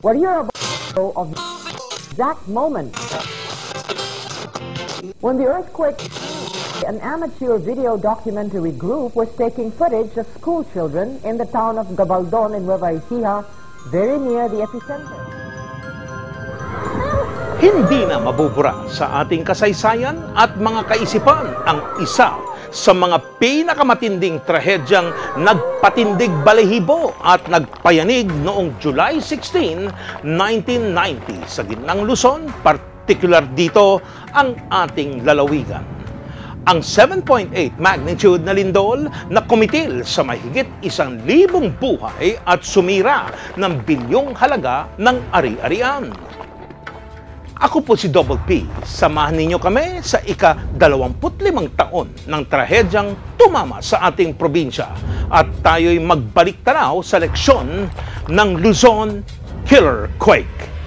where you're about of the exact moment when the earthquake, an amateur video documentary group was taking footage of school children in the town of Gabaldon in Nueva Ecija, very near the epicenter. Hindi na mabubura sa ating kasaysayan at mga kaisipan ang isa sa mga pinakamatinding trahedyang nagpatindig balahibo at nagpayanig noong July 16, 1990 sa Gitnang Luzon, partikular dito ang ating lalawigan. Ang 7.8 magnitude na lindol na kumitil sa mahigit 1,000 buhay at sumira ng bilyong halaga ng ari-arian. Ako po si Double P. Samahan ninyo kami sa ika-25 taon ng trahedyang tumama sa ating probinsya at tayo'y magbalik tanaw sa leksyon ng Luzon Killer Quake.